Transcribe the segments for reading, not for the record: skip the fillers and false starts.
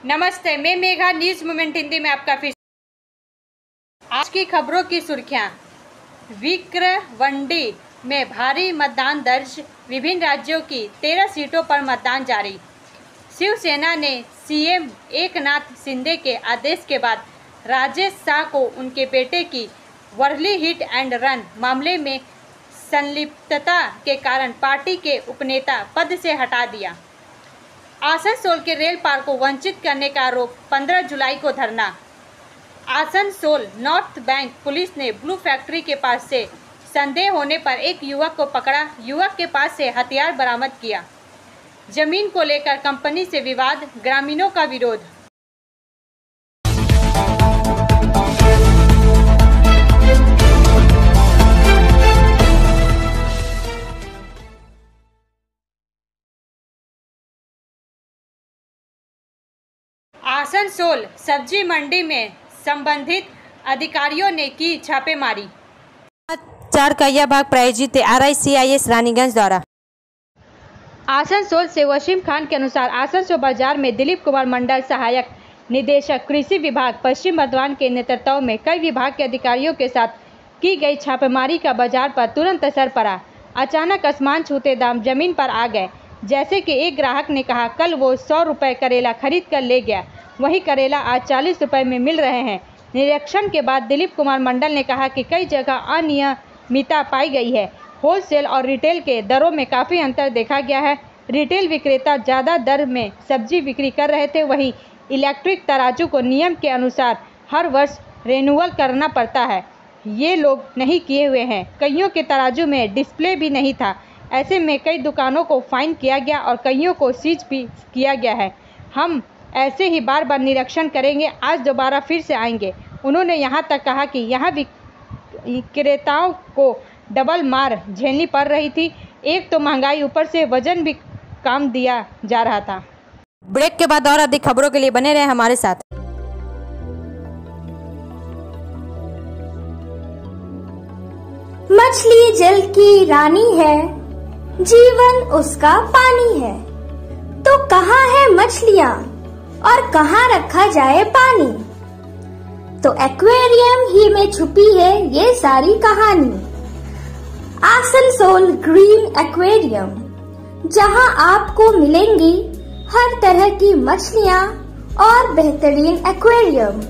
नमस्ते, मैं Megha, news moment Hindi में आपका फिर। आज की खबरों की सुर्खियां। विक्रवांडी में भारी मतदान दर्ज, विभिन्न राज्यों की 13 सीटों पर मतदान जारी। शिवसेना ने सीएम एकनाथ शिंदे के आदेश के बाद राजेश शाह को उनके बेटे की वर्ली हिट एंड रन मामले में संलिप्तता के कारण पार्टी के उपनेता पद से हटा दिया। आसनसोल के रेल पार को वंचित करने का आरोप, 15 जुलाई को धरना। आसनसोल नॉर्थ बैंक पुलिस ने ब्लू फैक्ट्री के पास से संदेह होने पर एक युवक को पकड़ा। युवक के पास से हथियार बरामद किया। जमीन को लेकर कंपनी से विवाद, ग्रामीणों का विरोध। आसनसोल सब्जी मंडी में संबंधित अधिकारियों ने की छापेमारी। चार कहिया भाग प्रायोजित RICIS रानीगंज द्वारा। आसनसोल से वसीम खान के अनुसार आसनसोल बाजार में दिलीप कुमार मंडल, सहायक निदेशक कृषि विभाग पश्चिम बर्धमान के नेतृत्व में कई विभाग के अधिकारियों के साथ की गई छापेमारी का बाजार पर तुरंत असर पड़ा। अचानक आसमान छूते दाम जमीन पर आ गए। जैसे कि एक ग्राहक ने कहा, कल वो 100 रुपये करेला खरीद कर ले गया, वही करेला आज 40 रुपये में मिल रहे हैं। निरीक्षण के बाद दिलीप कुमार मंडल ने कहा कि कई जगह अनियमितता पाई गई है। होलसेल और रिटेल के दरों में काफ़ी अंतर देखा गया है। रिटेल विक्रेता ज़्यादा दर में सब्जी बिक्री कर रहे थे, वहीं इलेक्ट्रिक तराजू को नियम के अनुसार हर वर्ष रिन्यूअल करना पड़ता है, ये लोग नहीं किए हुए हैं। कईयों के तराजू में डिस्प्ले भी नहीं था। ऐसे में कई दुकानों को फाइन किया गया और कईयों को सीज भी किया गया है। हम ऐसे ही बार बार निरीक्षण करेंगे, आज दोबारा फिर से आएंगे। उन्होंने यहाँ तक कहा कि यहाँ विक्रेताओं को डबल मार झेलनी पड़ रही थी। एक तो महंगाई, ऊपर से वजन भी कम दिया जा रहा था। ब्रेक के बाद और अधिक खबरों के लिए बने रहे हमारे साथ। मछली जल की रानी है, जीवन उसका पानी है। तो कहाँ है मछलियाँ और कहाँ रखा जाए पानी? तो एक्वेरियम ही में छुपी है ये सारी कहानी। आसनसोल ग्रीन एक्वेरियम, जहाँ आपको मिलेंगी हर तरह की मछलियाँ और बेहतरीन एक्वेरियम।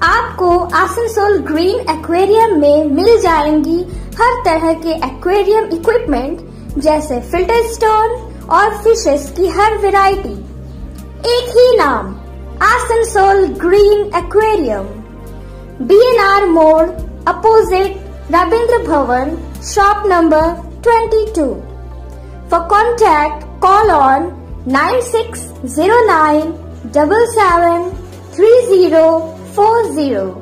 आपको आसनसोल ग्रीन एक्वेरियम में मिल जाएंगी हर तरह के एक्वेरियम इक्विपमेंट, जैसे फिल्टर स्टोन और फिशेस की हर वैरायटी। एक ही नाम, आसनसोल ग्रीन एक्वेरियम। BNR मोड़, opposite Ravindra Bhavan, shop number 22। For contact call on 9609 77 3040।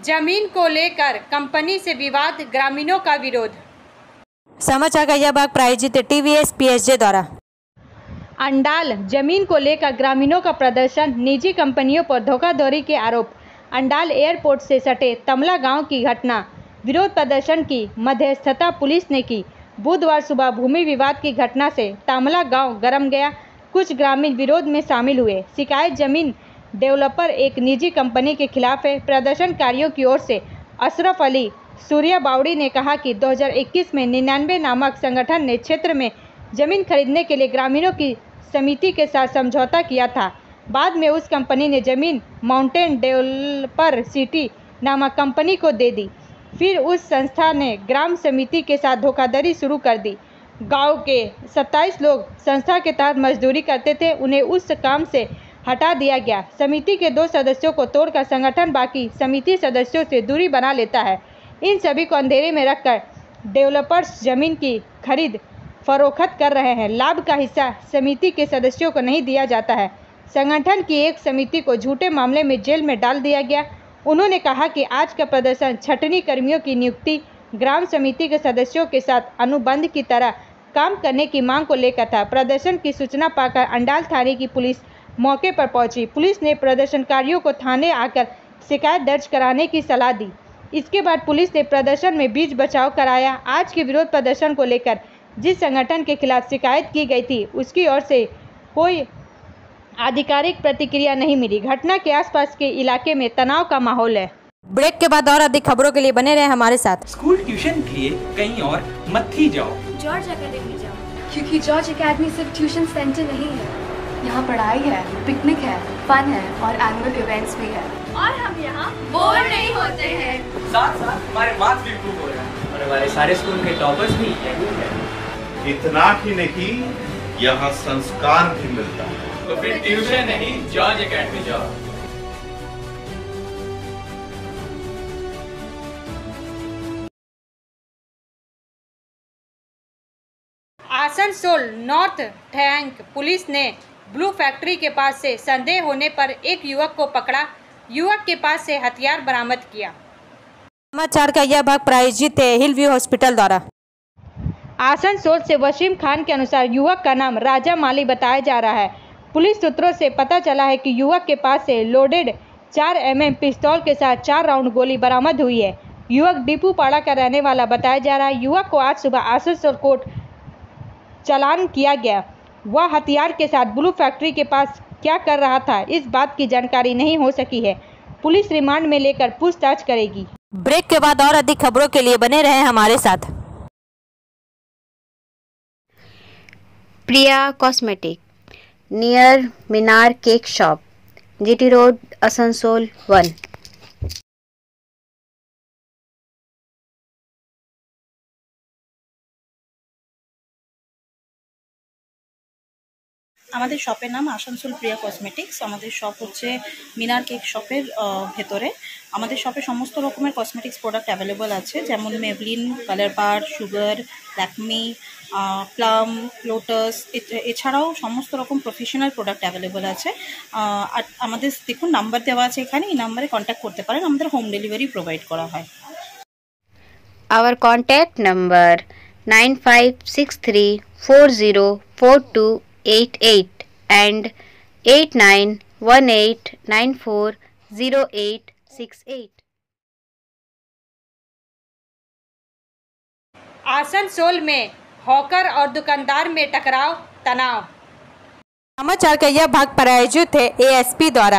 जमीन को लेकर कंपनी से विवाद, ग्रामीणों का विरोध। समाचार कहिया भाग प्रायोजित TVS PSJ द्वारा। अंडाल जमीन को लेकर ग्रामीणों का प्रदर्शन, निजी कंपनियों पर धोखाधड़ी के आरोप। अंडाल एयरपोर्ट से सटे तमला गांव की घटना, विरोध प्रदर्शन की मध्यस्थता पुलिस ने की। बुधवार सुबह भूमि विवाद की घटना से तमला गांव गरम गया। कुछ ग्रामीण विरोध में शामिल हुए। शिकायत जमीन डेवलपर एक निजी कंपनी के खिलाफ है। प्रदर्शनकारियों की ओर से अशरफ अली सूर्या बावड़ी ने कहा कि 2021 में 99 नामक संगठन ने क्षेत्र में जमीन खरीदने के लिए ग्रामीणों की समिति के साथ समझौता किया था। बाद में उस कंपनी ने जमीन माउंटेन डेवलपर सिटी नामक कंपनी को दे दी। फिर उस संस्था ने ग्राम समिति के साथ धोखाधड़ी शुरू कर दी। गांव के 27 लोग संस्था के तहत मजदूरी करते थे, उन्हें उस काम से हटा दिया गया। समिति के 2 सदस्यों को तोड़कर संगठन बाकी समिति सदस्यों से दूरी बना लेता है। इन सभी को अंधेरे में रखकर डेवलपर्स जमीन की खरीद फरोख्त कर रहे हैं। लाभ का हिस्सा समिति के सदस्यों को नहीं दिया जाता है। संगठन की एक समिति को झूठे मामले में जेल में डाल दिया गया। उन्होंने कहा कि आज का प्रदर्शन छटनी कर्मियों की नियुक्ति ग्राम समिति के सदस्यों के साथ अनुबंध की तरह काम करने की मांग को लेकर था। प्रदर्शन की सूचना पाकर अंडाल थाने की पुलिस मौके पर पहुंची। पुलिस ने प्रदर्शनकारियों को थाने आकर शिकायत दर्ज कराने की सलाह दी। इसके बाद पुलिस ने प्रदर्शन में बीच बचाव कराया। आज के विरोध प्रदर्शन को लेकर जिस संगठन के खिलाफ शिकायत की गई थी उसकी ओर से कोई आधिकारिक प्रतिक्रिया नहीं मिली। घटना के आसपास के इलाके में तनाव का माहौल है। ब्रेक के बाद और अधिक खबरों के लिए बने रहे हमारे साथ। स्कूल ट्यूशन के लिए कहीं और मत ही जाओ, जॉर्ज एकेडमी जाओ, क्योंकि जॉर्ज एकेडमी सिर्फ ट्यूशन सेंटर नहीं है। यहाँ पढ़ाई है, पिकनिक है, फन है और एनुअल इवेंट्स भी है। और हम यहाँ बोर नहीं होते हैं। साथ साथ हमारे मार्क्स भी इम्प्रूव हो रहे हैं और हमारे सारे स्कूल के टॉपर्स भी यही है। इतना ही नहीं, यहाँ संस्कार भी मिलता है। तो फिर ट्यूशन नहीं, जॉर्ज एकेडमी जाओ। आसनसोल नॉर्थ टैंक पुलिस ने ब्लू फैक्ट्री के पास से संदेह होने पर एक युवक को पकड़ा। युवक के पास से हथियार बरामद किया। समाचार का यह भाग प्रायोजित है हिल व्यू हॉस्पिटल द्वारा। आसनसोल से वसीम खान के अनुसार युवक का नाम राजा माली बताया जा रहा है। पुलिस सूत्रों से पता चला है कि युवक के पास से लोडेड 4 mm पिस्तौल के साथ 4 राउंड गोली बरामद हुई है। युवक डिपूपाड़ा का रहने वाला बताया जा रहा है। युवक को आज सुबह आसनसोल कोर्ट चालान किया गया। वह हथियार के साथ ब्लू फैक्ट्री के पास क्या कर रहा था, इस बात की जानकारी नहीं हो सकी है। पुलिस रिमांड में लेकर पूछताछ करेगी। ब्रेक के बाद और अधिक खबरों के लिए बने रहे हमारे साथ। Priya cosmetic near Minar cake shop, GT road, Asansol 1। আমাদের শপের নাম আসানসোল প্রিয়া কসমেটিক্স। আমাদের শপ হচ্ছে মিনার কেক শপের ভেতরে। আমাদের শপে সমস্ত রকমের কসমেটিক্স প্রোডাক্ট অ্যাভেলেবল আছে, যেমন মেবলিন, কালার বার, সুগার, ল্যাকমি, প্লাম, লোটাস, এছাড়াও সমস্ত রকম প্রফেশনাল প্রোডাক্ট অ্যাভেলেবল আছে। আর আমাদের দেখুন নাম্বার দেওয়া আছে এখানে, এই নাম্বারে কন্ট্যাক্ট করতে পারেন। আমাদের হোম ডেলিভারি প্রোভাইড করা হয়। Our contact number 9563404288 and 8918940868। Asansol में हॉकर और दुकानदार में टकराव, तनाव। समाचार का यह भाग प्रायोजित है एएसपी द्वारा।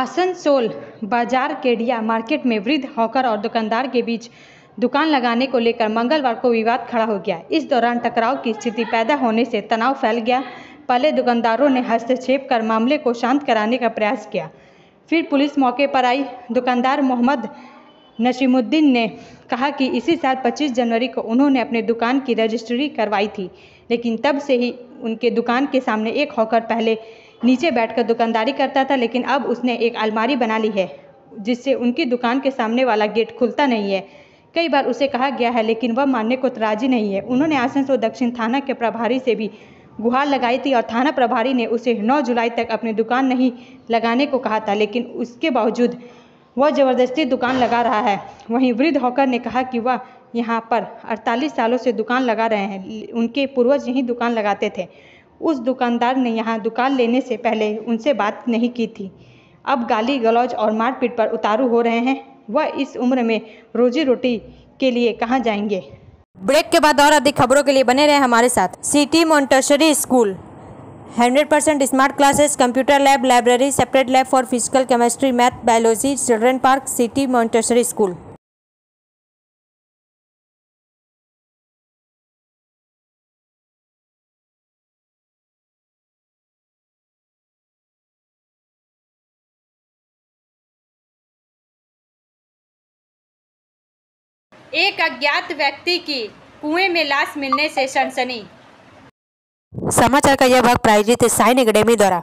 आसनसोल बाजार केडिया मार्केट में वृद्ध हॉकर और दुकानदार के बीच दुकान लगाने को लेकर मंगलवार को विवाद खड़ा हो गया। इस दौरान टकराव की स्थिति पैदा होने से तनाव फैल गया। पहले दुकानदारों ने हस्तक्षेप कर मामले को शांत कराने का प्रयास किया, फिर पुलिस मौके पर आई। दुकानदार मोहम्मद नसीमुद्दीन ने कहा कि इसी साल 25 जनवरी को उन्होंने अपने दुकान की रजिस्ट्री करवाई थी, लेकिन तब से ही उनके दुकान के सामने एक हॉकर पहले नीचे बैठकर दुकानदारी करता था, लेकिन अब उसने एक अलमारी बना ली है जिससे उनकी दुकान के सामने वाला गेट खुलता नहीं है। कई बार उसे कहा गया है लेकिन वह मानने को राजी नहीं है। उन्होंने आसनसोल दक्षिण थाना के प्रभारी से भी गुहार लगाई थी और थाना प्रभारी ने उसे 9 जुलाई तक अपनी दुकान नहीं लगाने को कहा था, लेकिन उसके बावजूद वह ज़बरदस्ती दुकान लगा रहा है। वहीं वृद्ध हॉकर ने कहा कि वह यहाँ पर 48 सालों से दुकान लगा रहे हैं, उनके पूर्वज यहीं दुकान लगाते थे। उस दुकानदार ने यहाँ दुकान लेने से पहले उनसे बात नहीं की थी। अब गाली गलौज और मारपीट पर उतारू हो रहे हैं। वह इस उम्र में रोजी रोटी के लिए कहाँ जाएंगे। ब्रेक के बाद और अधिक खबरों के लिए बने रहे हमारे साथ। City Montessori school 100% smart classes, computer lab, library, separate lab for physical, chemistry, math, biology, children park, city Montessori school. एक अज्ञात व्यक्ति की कुएं में लाश मिलने से सनसनी। समाचार का यह भाग प्रायोजित है साइन एकेडमी द्वारा।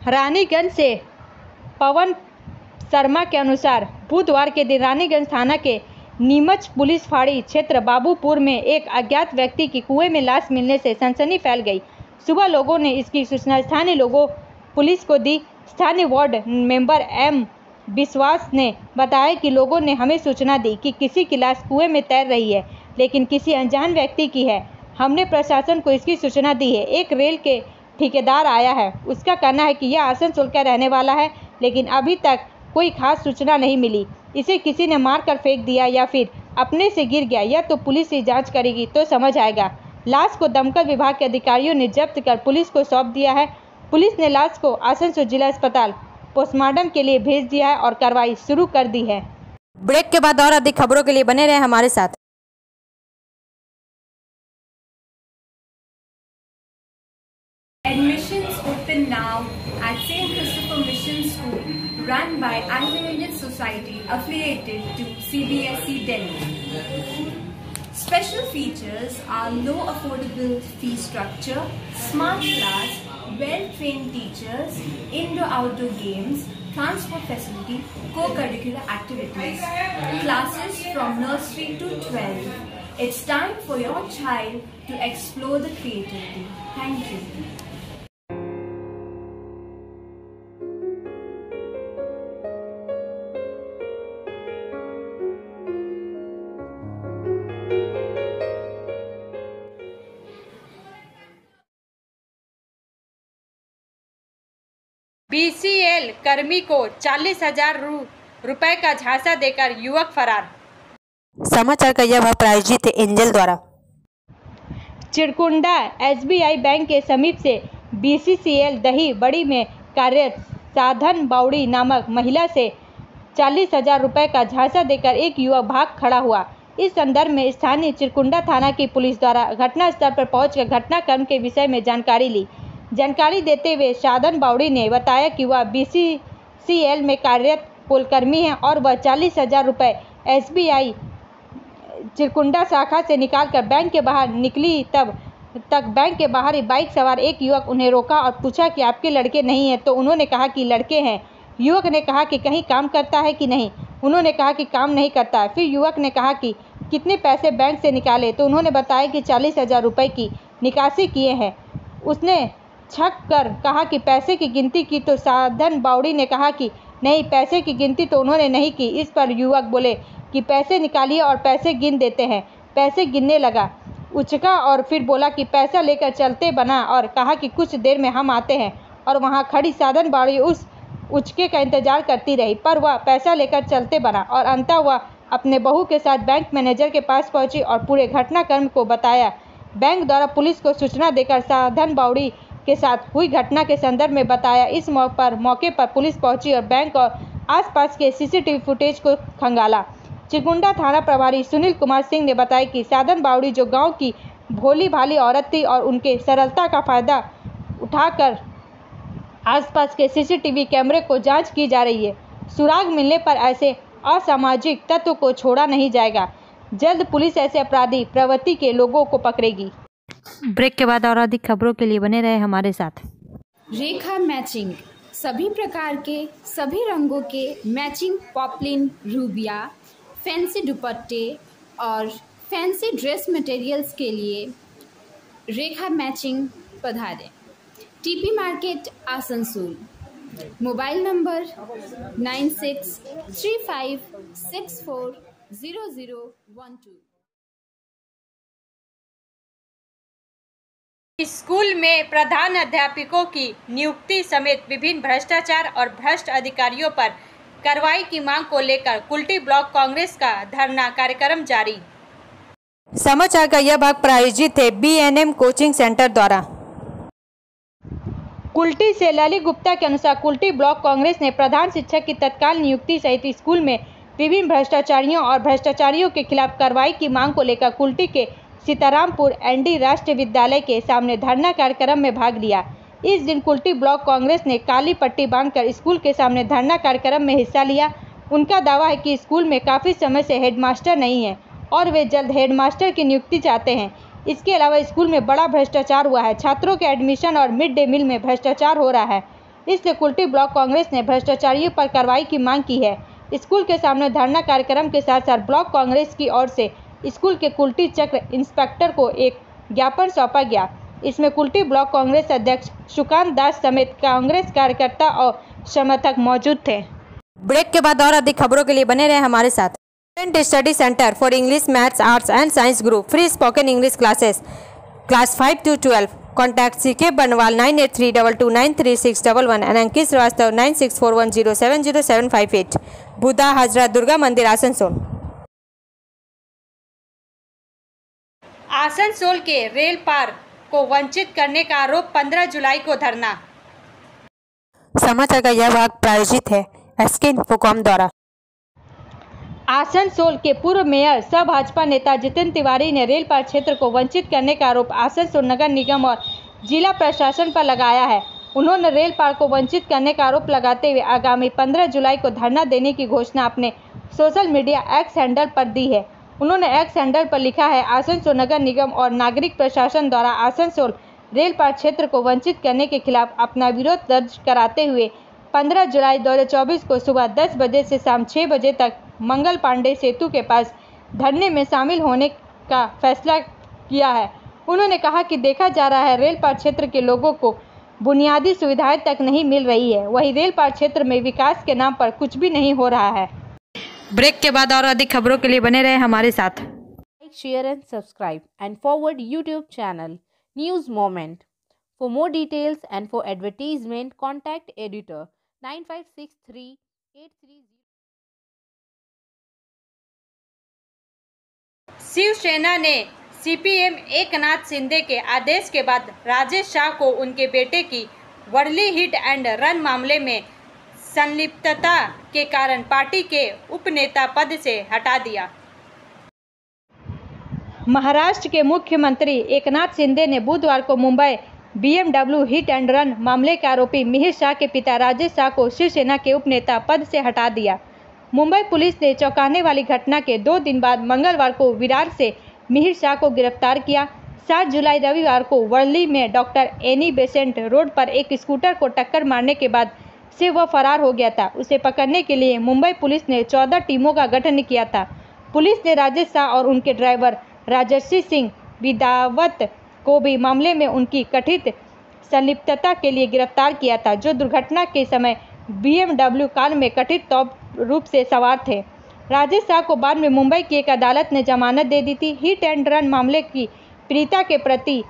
रानीगंज से पवन शर्मा के अनुसार बुधवार के दिन रानीगंज थाना के नीमच पुलिस फाड़ी क्षेत्र बाबूपुर में एक अज्ञात व्यक्ति की कुएं में लाश मिलने से सनसनी फैल गई। सुबह लोगों ने इसकी सूचना स्थानीय लोगों पुलिस को दी। स्थानीय वार्ड मेंबर एम विश्वास ने बताया कि लोगों ने हमें सूचना दी कि किसी की लाश कुएं में तैर रही है, लेकिन किसी अनजान व्यक्ति की है। हमने प्रशासन को इसकी सूचना दी है। एक रेल के ठेकेदार आया है, उसका कहना है कि यह आसनसोल का रहने वाला है, लेकिन अभी तक कोई खास सूचना नहीं मिली। इसे किसी ने मार कर फेंक दिया या फिर अपने से गिर गया, यह तो पुलिस ही जांच करेगी तो समझ आएगा। लाश को दमकल विभाग के अधिकारियों ने जब्त कर पुलिस को सौंप दिया है। पुलिस ने लाश को आसनसोल जिला अस्पताल पोस्टमार्टम के लिए भेज दिया है और कार्रवाई शुरू कर दी है। ब्रेक के बाद और अधिक खबरों के लिए बने रहे हमारे साथ। Admissions open now at St. Christopher Mission School, run by Anglo-Indian Society affiliated to CBSE Delhi. Special features are low affordable fee structure, smart class, well-trained teachers, indoor-outdoor games, transport facility, co-curricular activities, classes from nursery to 12. It's time for your child to explore the creativity. Thank you. BCL कर्मी को 40,000 रुपए का झांसा देकर युवक फरार। समाचार का यह भाग प्रायोजित है एंजल द्वारा। चिरकुंडा SBI बैंक के समीप से BCCL दही बड़ी में कार्यरत साधन बाउड़ी नामक महिला से 40,000 रुपए का झांसा देकर एक युवक भाग खड़ा हुआ। इस संदर्भ में स्थानीय चिरकुंडा थाना की पुलिस द्वारा घटनास्थल पर पहुंचकर घटनाक्रम के विषय में जानकारी ली। जानकारी देते हुए साधन बाउड़ी ने बताया कि वह BCCL में कार्यरत पुलकर्मी है और वह 40,000 रुपये SBI चिरकुंडा शाखा से निकालकर बैंक के बाहर निकली। तब तक बैंक के बाहर ही बाइक सवार एक युवक उन्हें रोका और पूछा कि आपके लड़के नहीं हैं, तो उन्होंने कहा कि लड़के हैं। युवक ने कहा कि कहीं काम करता है कि नहीं। उन्होंने कहा कि काम नहीं करता है। फिर युवक ने कहा कि कितने पैसे बैंक से निकाले, तो उन्होंने बताया कि 40,000 रुपये की निकासी किए हैं। उसने छक कर कहा कि पैसे की गिनती की, तो साधन बाउड़ी ने कहा कि नहीं, पैसे की गिनती तो उन्होंने नहीं की। इस पर युवक बोले कि पैसे निकालिए और पैसे गिन देते हैं। पैसे गिनने लगा, उचका और फिर बोला कि पैसा लेकर चलते बना और कहा कि कुछ देर में हम आते हैं। और वहां खड़ी साधन बाउड़ी उस उचके का इंतजार करती रही, पर वह पैसा लेकर चलते बना और अंततः वह अपने बहू के साथ बैंक मैनेजर के पास पहुंची और पूरे घटनाक्रम को बताया। बैंक द्वारा पुलिस को सूचना देकर साधन बाउड़ी के साथ हुई घटना के संदर्भ में बताया। इस मौके पर पुलिस पहुंची और बैंक और आसपास के CCTV फुटेज को खंगाला। चिरकुंडा थाना प्रभारी सुनील कुमार सिंह ने बताया कि साधन बाउड़ी जो गांव की भोली भाली औरत थी और उनके सरलता का फायदा उठाकर आसपास के CCTV कैमरे को जांच की जा रही है। सुराग मिलने पर ऐसे असामाजिक तत्व को छोड़ा नहीं जाएगा। जल्द पुलिस ऐसे अपराधी प्रवृत्ति के लोगों को पकड़ेगी। ब्रेक के बाद और अधिक खबरों के लिए बने रहे हमारे साथ। रेखा मैचिंग, सभी प्रकार के सभी रंगों के मैचिंग पॉपलिन, रूबिया, फैंसी दुपट्टे और फैंसी ड्रेस मटेरियल्स के लिए रेखा मैचिंग पधारें। TP market Asansol. Mobile number 9635640012। School में प्रधान अध्यापकों की नियुक्ति समेत विभिन्न भ्रष्टाचार और भ्रष्ट अधिकारियों पर कार्रवाई की मांग को लेकर कुल्टी ब्लॉक कांग्रेस का धरना कार्यक्रम जारी। समाचार का यह भाग प्रायोजित है BNM कोचिंग सेंटर द्वारा। कुल्टी से ललित गुप्ता के अनुसार कुल्टी ब्लॉक कांग्रेस ने प्रधान शिक्षक की तत्काल नियुक्ति सहित स्कूल में विभिन्न भ्रष्टाचारियों और भ्रष्टाचारियों के खिलाफ कार्रवाई की मांग को लेकर कुल्टी के सीतारामपुर ND राष्ट्रीय विद्यालय के सामने धरना कार्यक्रम में भाग लिया। इस दिन कुल्टी ब्लॉक कांग्रेस ने काली पट्टी बांधकर स्कूल के सामने धरना कार्यक्रम में हिस्सा लिया। उनका दावा है कि स्कूल में काफ़ी समय से हेडमास्टर नहीं है और वे जल्द हेडमास्टर की नियुक्ति चाहते हैं। इसके अलावा स्कूल में बड़ा भ्रष्टाचार हुआ है। छात्रों के एडमिशन और मिड डे मील में भ्रष्टाचार हो रहा है। इसलिए कुल्टी ब्लॉक कांग्रेस ने भ्रष्टाचारियों पर कार्रवाई की मांग की है। स्कूल के सामने धरना कार्यक्रम के साथ साथ ब्लॉक कांग्रेस की ओर से स्कूल के कुल्टी चक्र इंस्पेक्टर को एक ज्ञापन सौंपा गया। इसमें कुल्टी ब्लॉक कांग्रेस अध्यक्ष सुकांत दास समेत कांग्रेस कार्यकर्ता और समर्थक मौजूद थे। ब्रेक के बाद और अधिक खबरों के लिए बने रहे हमारे साथ। Study centre for English, maths, arts and science group, free spoken English classes, class 5 to 12। Contact CK बनवाल 9832293611 एंड अंकित श्रीवास्तव 9641070758। बुधा हजरा दुर्गा मंदिर, आसनसोल। आसनसोल के रेल पार को वंचित करने का आरोप, 15 जुलाई को धरना। समाचार का यह भाग प्रायोजित है SK इन्फोकॉम द्वारा। आसनसोल के पूर्व मेयर सह भाजपा नेता जितेंद्र तिवारी ने रेल पार क्षेत्र को वंचित करने का आरोप आसनसोल नगर निगम और जिला प्रशासन पर लगाया है। उन्होंने रेल पार को वंचित करने का आरोप लगाते हुए आगामी 15 जुलाई को धरना देने की घोषणा अपने सोशल मीडिया एक्स हैंडल पर दी है। उन्होंने एक्स हैंडल पर लिखा है, आसनसोल नगर निगम और नागरिक प्रशासन द्वारा आसनसोल रेल पार क्षेत्र को वंचित करने के खिलाफ अपना विरोध दर्ज कराते हुए 15 जुलाई 2024 को सुबह 10 बजे से शाम 6 बजे तक मंगल पांडे सेतु के पास धरने में शामिल होने का फैसला किया है। उन्होंने कहा कि देखा जा रहा है रेल पार क्षेत्र के लोगों को बुनियादी सुविधाएं तक नहीं मिल रही है, वहीं रेल पार क्षेत्र में विकास के नाम पर कुछ भी नहीं हो रहा है। ब्रेक के बाद और अधिक खबरों के लिए बने रहे हमारे साथ। Like, share and subscribe and forward YouTube channel News Moment. For more details and for advertisement, contact editor 956383. Shiv Sena ने CPM एकनाथ शिंदे के आदेश के बाद राजेश शाह को उनके बेटे की वर्ली हिट एंड रन मामले में संलिप्तता के कारण पार्टी के उपनेता पद से हटा दिया। महाराष्ट्र के मुख्यमंत्री एकनाथ शिंदे ने बुधवार को Mumbai BMW hit and run मामले के आरोपी मिहिर शाह के पिता राजेश शाह को शिवसेना के उपनेता पद से हटा दिया। मुंबई पुलिस ने चौंकाने वाली घटना के 2 दिन बाद मंगलवार को विरार से मिहिर शाह को गिरफ्तार किया। 7 जुलाई रविवार को वर्ली में डॉक्टर एनी बेसेंट रोड पर एक स्कूटर को टक्कर मारने के बाद से वह फरार हो गया था। उसे पकड़ने के लिए मुंबई पुलिस ने 14 टीमों का गठन किया था। पुलिस ने राजेश शाह और उनके ड्राइवर राजर्षि सिंह विदावत को भी मामले में उनकी कथित संलिप्तता के लिए गिरफ्तार किया था, जो दुर्घटना के समय BMW कार में कथित रूप से सवार थे। राजेश शाह को बाद में मुंबई की एक अदालत ने जमानत दे दी थी। हिट एंड रन मामले की पीड़िता के पति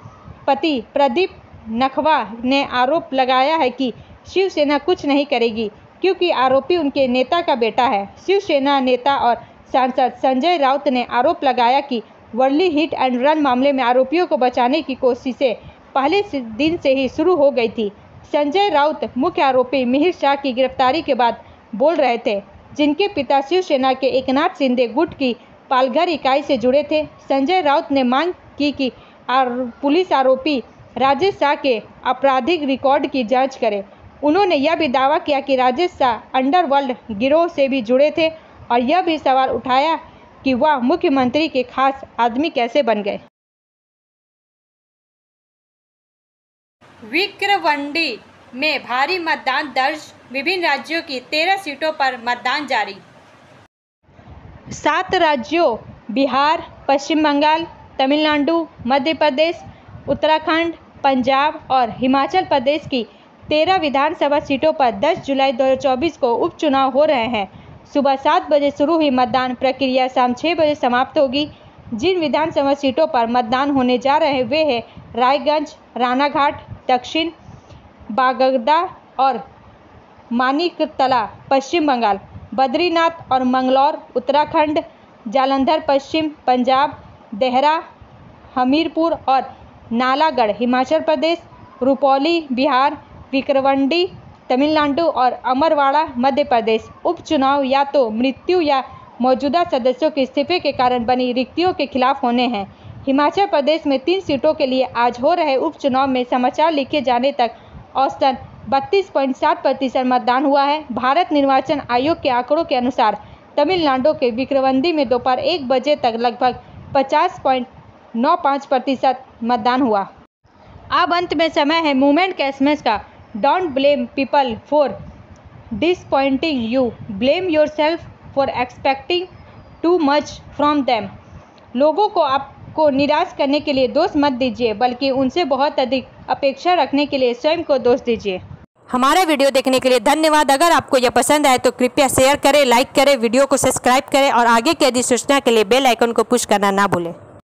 प्रदीप नखवा ने आरोप लगाया है कि शिवसेना कुछ नहीं करेगी क्योंकि आरोपी उनके नेता का बेटा है। शिवसेना नेता और सांसद संजय राउत ने आरोप लगाया कि वर्ली हिट एंड रन मामले में आरोपियों को बचाने की कोशिशें पहले दिन से ही शुरू हो गई थी। संजय राउत मुख्य आरोपी मिहिर शाह की गिरफ्तारी के बाद बोल रहे थे, जिनके पिता शिवसेना के एकनाथ शिंदे गुट की पालघर इकाई से जुड़े थे। संजय राउत ने मांग की कि पुलिस आरोपी राजेश शाह के आपराधिक रिकॉर्ड की जांच करे। उन्होंने यह भी दावा किया कि राजेश शाह अंडरवर्ल्ड गिरोह से भी जुड़े थे और यह भी सवाल उठाया कि वह मुख्यमंत्री के खास आदमी कैसे बन गए। विक्रवंडी में भारी मतदान दर्ज, विभिन्न राज्यों की 13 सीटों पर मतदान जारी। 7 राज्यों बिहार, पश्चिम बंगाल, तमिलनाडु, मध्य प्रदेश, उत्तराखंड, पंजाब और हिमाचल प्रदेश की 13 विधानसभा सीटों पर 10 जुलाई 2024 को उपचुनाव हो रहे हैं। सुबह 7 बजे शुरू हुई मतदान प्रक्रिया शाम 6 बजे समाप्त होगी। जिन विधानसभा सीटों पर मतदान होने जा रहे हैं वे हैं रायगंज, रानाघाट दक्षिण, बागदा और मानिकतला पश्चिम बंगाल, बद्रीनाथ और मंगलौर उत्तराखंड, जालंधर पश्चिम पंजाब, देहरा, हमीरपुर और नालागढ़ हिमाचल प्रदेश, रुपौली बिहार, विक्रवंडी तमिलनाडु और अमरवाड़ा मध्य प्रदेश। उपचुनाव या तो मृत्यु या मौजूदा सदस्यों के इस्तीफे के कारण बनी रिक्तियों के खिलाफ होने हैं। हिमाचल प्रदेश में 3 सीटों के लिए आज हो रहे उपचुनाव में समाचार लिखे जाने तक औसतन 32.7% मतदान हुआ है। भारत निर्वाचन आयोग के आंकड़ों के अनुसार तमिलनाडु के विक्रवंडी में दोपहर 1 बजे तक लगभग 50.95% मतदान हुआ। अब अंत में समय है मूवमेंट के एसएमएस का। Don't blame people for disappointing you, blame yourself for expecting too much from them. लोगों को आपको निराश करने के लिए दोष मत दीजिए, बल्कि उनसे बहुत अधिक अपेक्षा रखने के लिए स्वयं को दोष दीजिए। हमारा वीडियो देखने के लिए धन्यवाद। अगर आपको यह पसंद आए तो कृपया शेयर करें, लाइक करें, वीडियो को सब्सक्राइब करें और आगे की अधिक सूचना के लिए बेल आइकन को पुश करना ना भूलें।